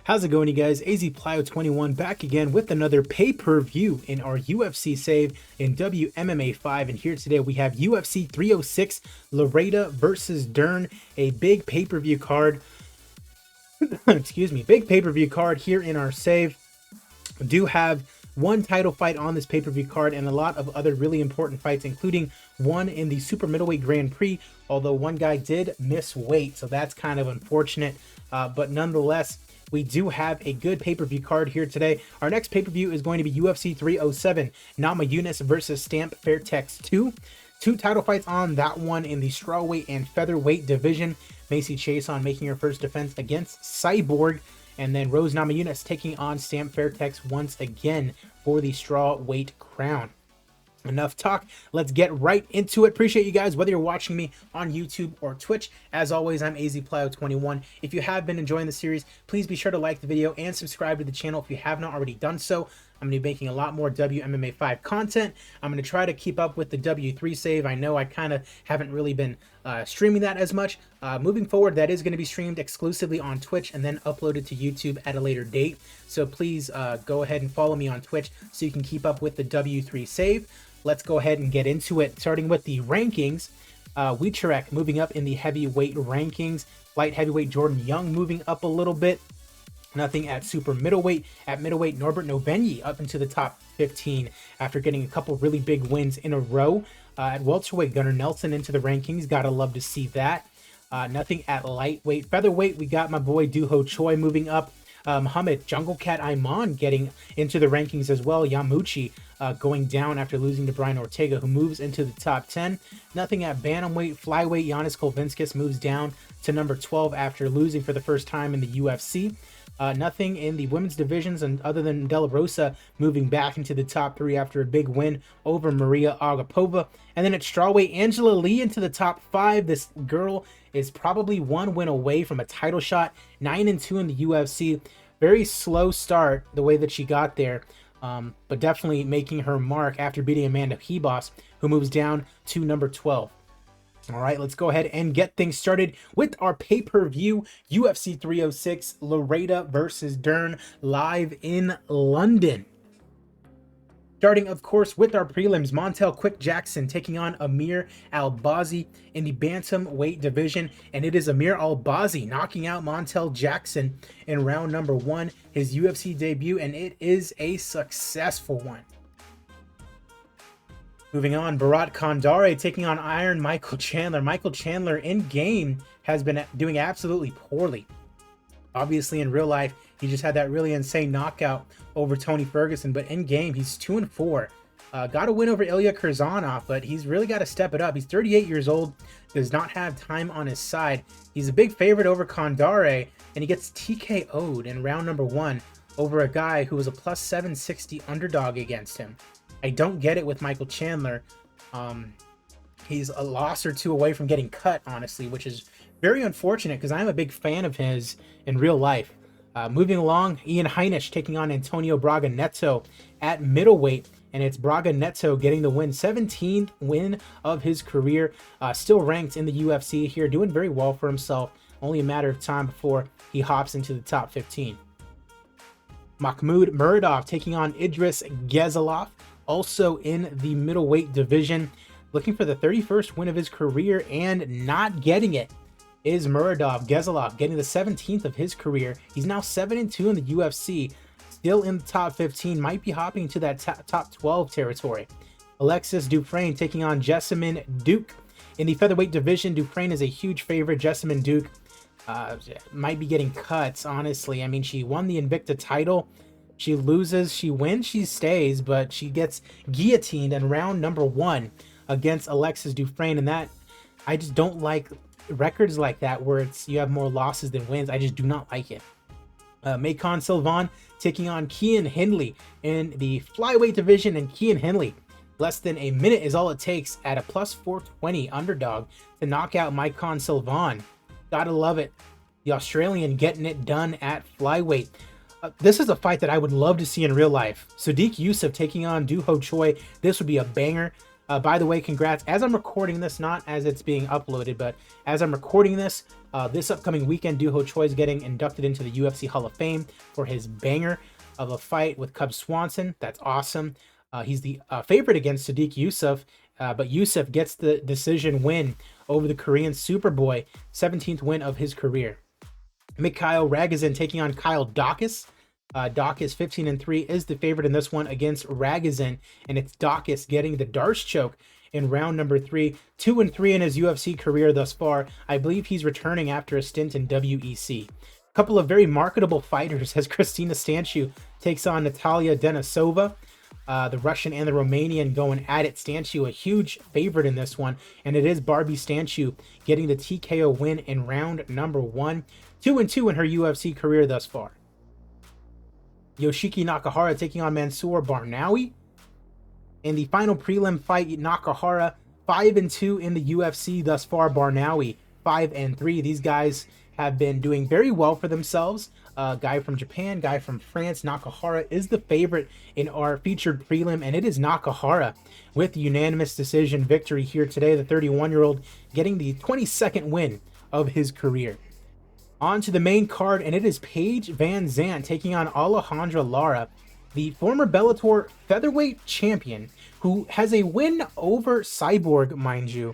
How's it going, you guys? AZPlyo21 back again with another pay-per-view in our UFC save in WMMA 5. And here today we have UFC 306, LOUREDA versus DERN, a big pay-per-view card. Excuse me, big pay-per-view card here in our save. We do have one title fight on this pay-per-view card and a lot of other really important fights, including one in the super middleweight Grand Prix, although one guy did miss weight, so that's kind of unfortunate. But nonetheless, we do have a good pay-per-view card here today. Our next pay-per-view is going to be UFC 307, Namajunas versus Stamp Fairtex 2. Two title fights on that one in the strawweight and featherweight division. Macy Chiasson making her first defense against Cyborg, and then Rose Namajunas taking on Stamp Fairtex once again for the strawweight crown. Enough talk, let's get right into it. Appreciate you guys, whether you're watching me on YouTube or Twitch. As always, I'm AZPlyo21. If you have been enjoying the series, please be sure to like the video and subscribe to the channel if you have not already done so. I'm going to be making a lot more WMMA 5 content. I'm going to try to keep up with the W3 save. I know I kind of haven't really been streaming that as much. Moving forward, that is going to be streamed exclusively on Twitch and then uploaded to YouTube at a later date. So please go ahead and follow me on Twitch so you can keep up with the W3 save. Let's go ahead and get into it, starting with the rankings. Wieczorek moving up in the heavyweight rankings. Light heavyweight Jordan Young moving up a little bit. Nothing at super middleweight. At middleweight, Norbert Novenyi up into the top 15 after getting a couple really big wins in a row. At welterweight, Gunnar Nelson into the rankings. Gotta love to see that. Nothing at lightweight. Featherweight, we got my boy Duho Choi moving up. Muhammad Jungle Cat Iman getting into the rankings as well. Yamuchi going down after losing to Brian Ortega, who moves into the top 10. Nothing at bantamweight. Flyweight, Giannis Kolvinskis moves down to number 12 after losing for the first time in the UFC. Nothing in the women's divisions, and other than De La Rosa moving back into the top 3 after a big win over Maria Agapova. And then at strawweight, Angela Lee into the top 5. This girl is probably one win away from a title shot. 9-2 in the UFC. Very slow start the way that she got there, but definitely making her mark after beating Amanda Hebos, who moves down to number 12. All right, let's go ahead and get things started with our pay-per-view UFC 306, LOUREDA versus DERN, live in London. Starting, of course, with our prelims, Montel Quick Jackson taking on Amir Albazi in the bantamweight division, and it is Amir Albazi knocking out Montel Jackson in round number 1, his UFC debut, and it is a successful one. Moving on, Bharat Kandare taking on Iron Michael Chandler. Michael Chandler in game has been doing absolutely poorly. Obviously, in real life, he just had that really insane knockout over Tony Ferguson, but in game, he's 2-4. Got a win over Ilya Kurzanov, but he's really got to step it up. He's 38 years old, does not have time on his side. He's a big favorite over Kandare, and he gets TKO'd in round number 1 over a guy who was a plus 760 underdog against him. I don't get it with Michael Chandler. He's a loss or two away from getting cut, honestly, which is very unfortunate because I'm a big fan of his in real life. Moving along, Ian Heinisch taking on Antonio Braga Neto at middleweight, and it's Braga Neto getting the win. 17th win of his career, still ranked in the UFC here, doing very well for himself. Only a matter of time before he hops into the top 15. Mahmoud Muradov taking on Idris Gezalov, also in the middleweight division, looking for the 31st win of his career and not getting it. Is Muradov. Gezalov getting the 17th of his career. He's now 7-2 in the UFC, still in the top 15, might be hopping into that top 12 territory. Alexis Dufresne taking on Jessamine Duke. In the featherweight division, Dufresne is a huge favorite. Jessamine Duke might be getting cuts, honestly. I mean, she won the Invicta title. She loses, she wins, she stays, but she gets guillotined in round number 1 against Alexis Dufresne, and that, I just don't like records like that where it's you have more losses than wins. I just do not like it. Macon Sylvan taking on Kian Hindley in the flyweight division, and Kian Hindley, less than a minute is all it takes at a plus 420 underdog to knock out Macon Sylvan. Gotta love it. The Australian getting it done at flyweight. This is a fight that I would love to see in real life. Sadiq Youssef taking on Duho Choi. This would be a banger. By the way, congrats. As I'm recording this, not as it's being uploaded, but as I'm recording this, this upcoming weekend, Doo Ho Choi is getting inducted into the UFC Hall of Fame for his banger of a fight with Cub Swanson. That's awesome. He's the favorite against Sadiq Yusuff, but Yusuff gets the decision win over the Korean Superboy, 17th win of his career. Mikhail Ragozin taking on Kyle Daukaus. Daukaus 15-3 is the favorite in this one against Ragozin, and it's Daukaus getting the Darce choke in round number 3. 2-3 in his UFC career thus far. I believe he's returning after a stint in WEC. A couple of very marketable fighters as Christina Stanciu takes on Natalia Denisova. The Russian and the Romanian going at it. Stanciu a huge favorite in this one, and it is Barbie Stanciu getting the TKO win in round number 1. 2-2 in her UFC career thus far. Yoshiki Nakahara taking on Mansour Barnawi. In the final prelim fight, Nakahara 5-2 in the UFC thus far. Barnawi 5-3. These guys have been doing very well for themselves. Guy from Japan, guy from France. Nakahara is the favorite in our featured prelim, and it is Nakahara with the unanimous decision victory here today. The 31-year-old getting the 22nd win of his career. On to the main card, and it is Paige Van Zandt taking on Alejandra Lara, the former Bellator featherweight champion, who has a win over Cyborg, mind you,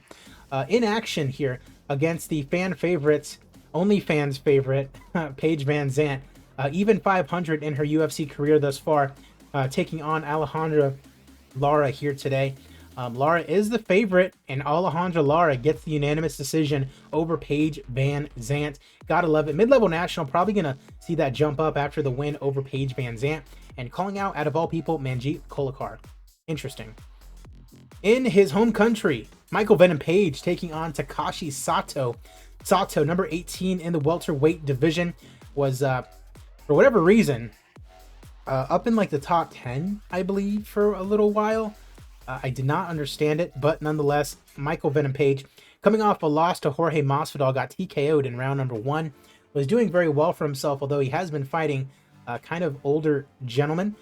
in action here against the fan favorites, only fans favorite, Paige Van Zandt, even 500 in her UFC career thus far, taking on Alejandra Lara here today. Lara is the favorite, and Alejandra Lara gets the unanimous decision over Paige Van Zandt. Gotta love it. Mid-level national, probably gonna see that jump up after the win over Paige Van Zandt. And calling out, out of all people, Manjeet Kolakar. Interesting. In his home country, Michael Venom Page taking on Takashi Sato. Sato, number 18 in the welterweight division, was, for whatever reason, up in like the top 10, I believe, for a little while. I did not understand it, but nonetheless, Michael Venom Page, coming off a loss to Jorge Masvidal, got TKO'd in round number 1, was doing very well for himself, although he has been fighting kind of older gentlemen.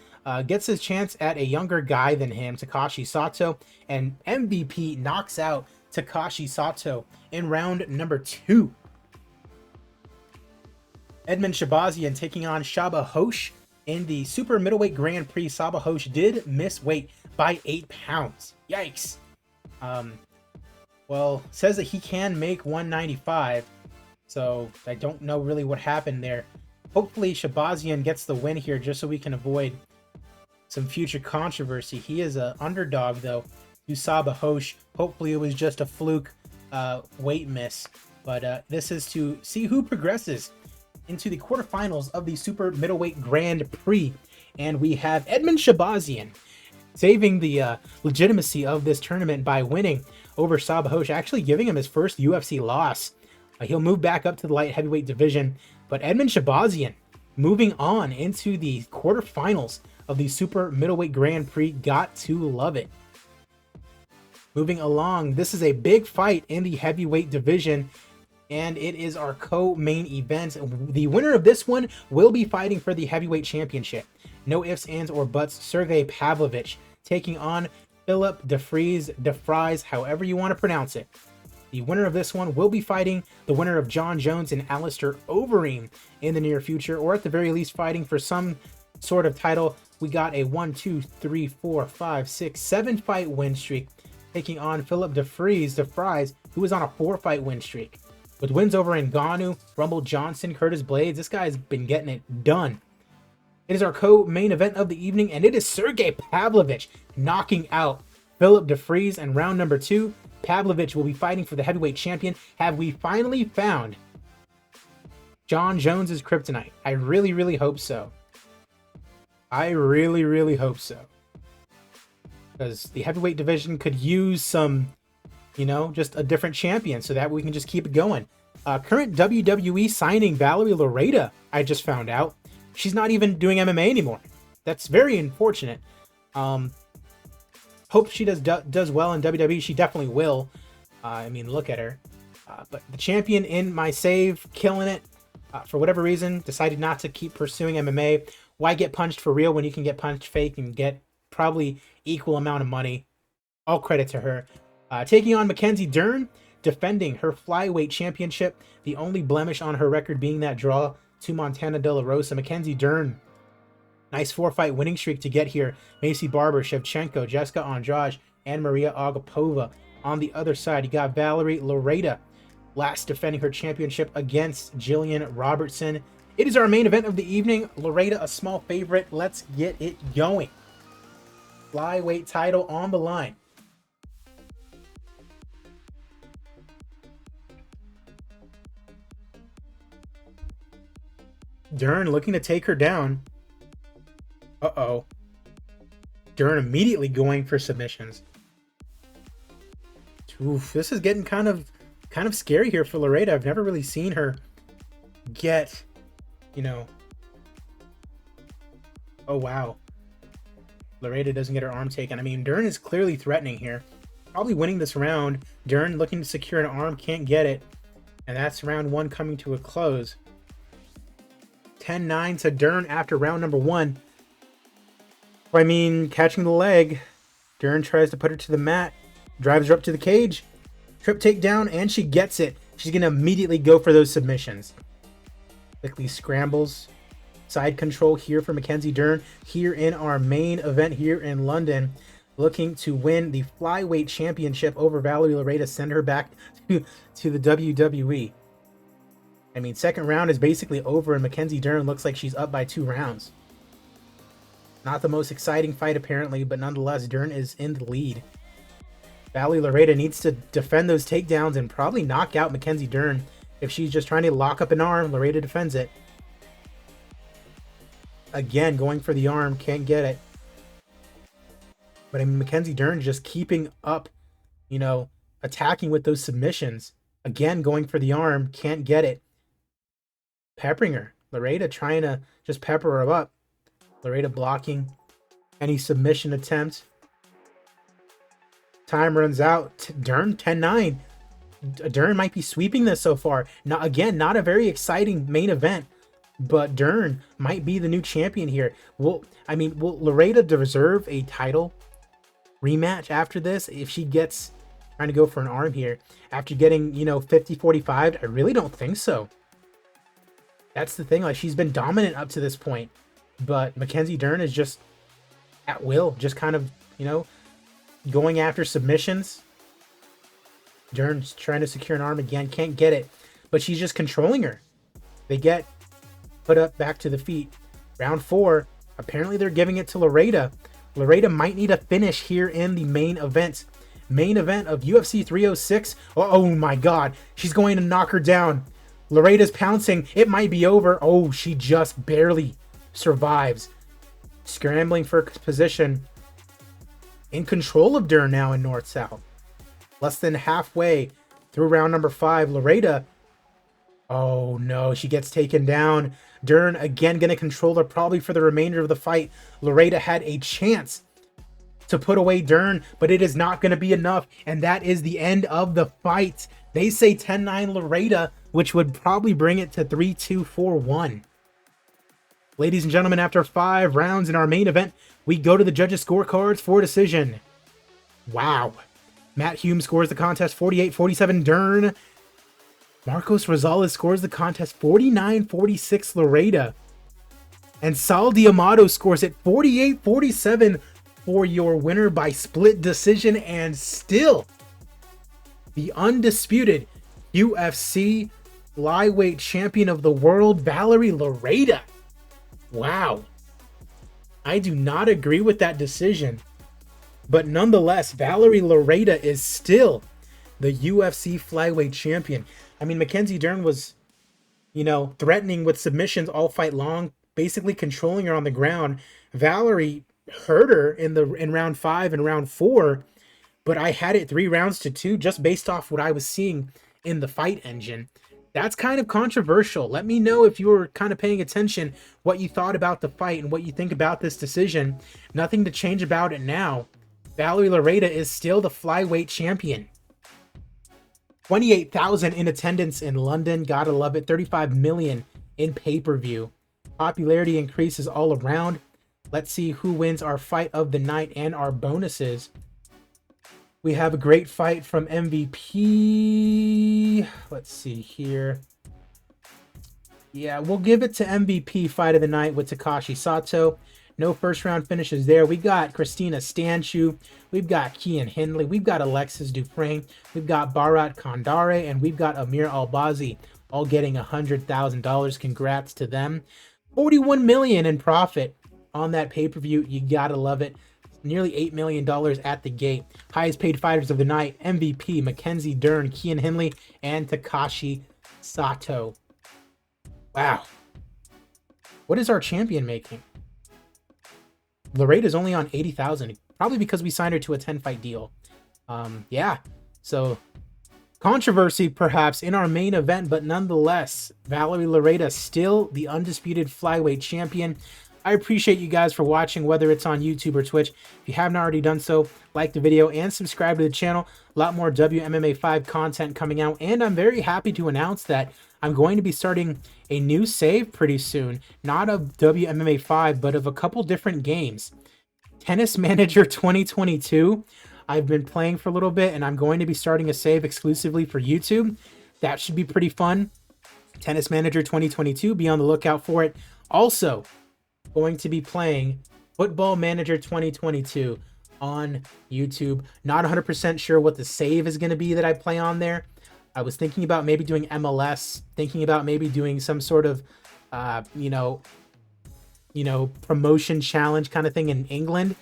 Gets his chance at a younger guy than him, Takashi Sato, and MVP knocks out Takashi Sato in round number 2. Edmund Shabazian taking on Shaba Hosh in the Super Middleweight Grand Prix. Shaba Hosh did miss weight by 8 pounds. Yikes. Well, says that he can make 195, so I don't know really what happened there. Hopefully Shabazian gets the win here just so we can avoid some future controversy. He is an underdog, though, to Shaba Hosh. Hopefully it was just a fluke weight miss, but this is to see who progresses into the quarterfinals of the Super Middleweight Grand Prix, and we have Edmund Shabazian saving the legitimacy of this tournament by winning over Shaba Hosh, actually giving him his first UFC loss. He'll move back up to the light heavyweight division, but Edmund Shabazian moving on into the quarterfinals of the Super Middleweight Grand Prix. Got to love it. Moving along, this is a big fight in the heavyweight division, and it is our co-main event. The winner of this one will be fighting for the heavyweight championship. No ifs, ands, or buts. Sergey Pavlovich taking on Philip DeFries, however you want to pronounce it. The winner of this one will be fighting the winner of John Jones and Alistair Overeem in the near future, or at the very least fighting for some sort of title. We got a 1, 2, 3, 4, 5, 6, 7 fight win streak, taking on Philip DeFries, who is on a 4-fight win streak. With wins over Ngannou, Rumble Johnson, Curtis Blades, this guy's been getting it done. It is our co-main event of the evening, and it is Sergey Pavlovich knocking out Philip DeFries in round number 2. Pavlovich will be fighting for the heavyweight champion. Have we finally found John Jones's kryptonite? I really, really hope so. I really, really hope so. Because the heavyweight division could use some, you know, just a different champion so that we can just keep it going. Current WWE signing Valerie LOUREDA, I just found out. She's not even doing MMA anymore. That's very unfortunate. Hope she does well in WWE. She definitely will. I mean, look at her. But the champion in my save, killing it. For whatever reason, decided not to keep pursuing MMA. Why get punched for real when you can get punched fake and get probably equal amount of money? All credit to her. Taking on Mackenzie Dern, defending her flyweight championship. The only blemish on her record being that draw to Montana De La Rosa. Mackenzie Dern, nice 4-fight winning streak to get here. Macy Barber, Shevchenko, Jessica Andrade, and Maria Agapova. On the other side, you got Valerie Loureda, last defending her championship against Jillian Robertson. It is our main event of the evening. Loureda, a small favorite. Let's get it going. Flyweight title on the line. Dern looking to take her down. Uh-oh. Dern immediately going for submissions. Oof, this is getting kind of scary here for Loureda. I've never really seen her get, you know. Oh, wow. Loureda doesn't get her arm taken. I mean, Dern is clearly threatening here. Probably winning this round. Dern looking to secure an arm, can't get it. And that's round one coming to a close. 10-9 to Dern after round number one. I mean, catching the leg. Dern tries to put her to the mat. Drives her up to the cage. Trip takedown, and she gets it. She's going to immediately go for those submissions. Quickly scrambles. Side control here for Mackenzie Dern. Here in our main event here in London. Looking to win the flyweight championship over Valerie Loureda. Send her back to the WWE. I mean, second round is basically over, and Mackenzie Dern looks like she's up by 2 rounds. Not the most exciting fight, apparently, but nonetheless, Dern is in the lead. Valerie Loureda needs to defend those takedowns and probably knock out Mackenzie Dern. If she's just trying to lock up an arm, Loureda defends it. Again, going for the arm, can't get it. But I mean, Mackenzie Dern just keeping up, you know, attacking with those submissions. Again, going for the arm, can't get it. Peppering her. Loureda trying to just pepper her up. Loureda blocking any submission attempt. Time runs out. Dern 10-9. Dern might be sweeping this so far. Now, again, not a very exciting main event, but Dern might be the new champion here. Will Loureda deserve a title rematch after this if she gets trying to go for an arm here after getting, you know, 50-45? I really don't think so. That's the thing. Like, she's been dominant up to this point, but Mackenzie Dern is just at will, just kind of, you know, going after submissions. Dern's trying to secure an arm again, can't get it, but she's just controlling her. They get put up back to the feet. Round 4. Apparently they're giving it to Loureda. Loureda might need a finish here in the main event. Main event of UFC 306. Oh my God. She's going to knock her down. Loreda's pouncing. It might be over. Oh, she just barely survives. Scrambling for position. In control of Dern now in North-South. Less than halfway through round number 5. Loureda. Oh no, she gets taken down. Dern again going to control her probably for the remainder of the fight. Loureda had a chance to put away Dern, but it is not going to be enough. And that is the end of the fight. They say 10-9 Loureda, which would probably bring it to 3-2-4-1. Ladies and gentlemen, after 5 rounds in our main event, we go to the judges' scorecards for decision. Wow. Matt Hume scores the contest 48-47 Dern. Marcos Rosales scores the contest 49-46 Loureda. And Sal Diamado scores it 48-47 for your winner by split decision, and still the undisputed UFC flyweight champion of the world, Valerie Loureda. Wow. I do not agree with that decision. But nonetheless, Valerie Loureda is still the UFC flyweight champion. I mean, Mackenzie Dern was, you know, threatening with submissions all fight long, basically controlling her on the ground. Valerie hurt her in round 5 and round 4, but I had it 3 rounds to 2 just based off what I was seeing in the fight engine. That's kind of controversial. Let me know if you were kind of paying attention, what you thought about the fight and what you think about this decision. Nothing to change about it now. Valerie Loureda is still the flyweight champion. 28,000 in attendance in London. Gotta love it. 35 million in pay-per-view. Popularity increases all around. Let's see who wins our fight of the night and our bonuses. We have a great fight from MVP. Let's see here. Yeah, we'll give it to MVP fight of the night with Takashi Sato. No first round finishes there. We got Christina Stanchu. We've got Kian Hindley. We've got Alexis Dufresne. We've got Bharat Kandare. And we've got Amir Albazi all getting $100,000. Congrats to them. 41 million in profit on that pay-per-view. You gotta love it. Nearly $8 million at the gate. Highest paid fighters of the night. MVP, Mackenzie Dern, Kian Hindley, and Takashi Sato. Wow. What is our champion making? Loureda is only on 80,000, probably because we signed her to a 10-fight deal. Yeah, so controversy perhaps in our main event, but nonetheless, Valerie Loureda still the undisputed flyweight champion. I appreciate you guys for watching, whether it's on YouTube or Twitch. If you haven't already done so, like the video and subscribe to the channel. A lot more WMMA 5 content coming out, and I'm very happy to announce that I'm going to be starting a new save pretty soon. Not of WMMA 5, but of a couple different games. Tennis Manager 2022. I've been playing for a little bit, and I'm going to be starting a save exclusively for YouTube. That should be pretty fun. Tennis Manager 2022. Be on the lookout for it. Also, going to be playing Football Manager 2022 on YouTube. Not 100% sure what the save is going to be that I play on there. I was thinking about maybe doing MLS, thinking about maybe doing some sort of, promotion challenge kind of thing in England.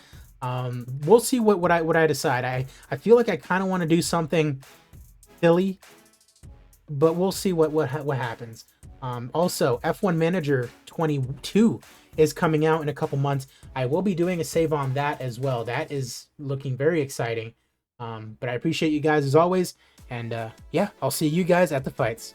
We'll see what I decide. I feel like I kind of want to do something silly, but we'll see what happens. Also, F1 Manager 22 is coming out in a couple months. I will be doing a save on that as well. That is looking very exciting. But I appreciate you guys as always. And yeah, I'll see you guys at the fights.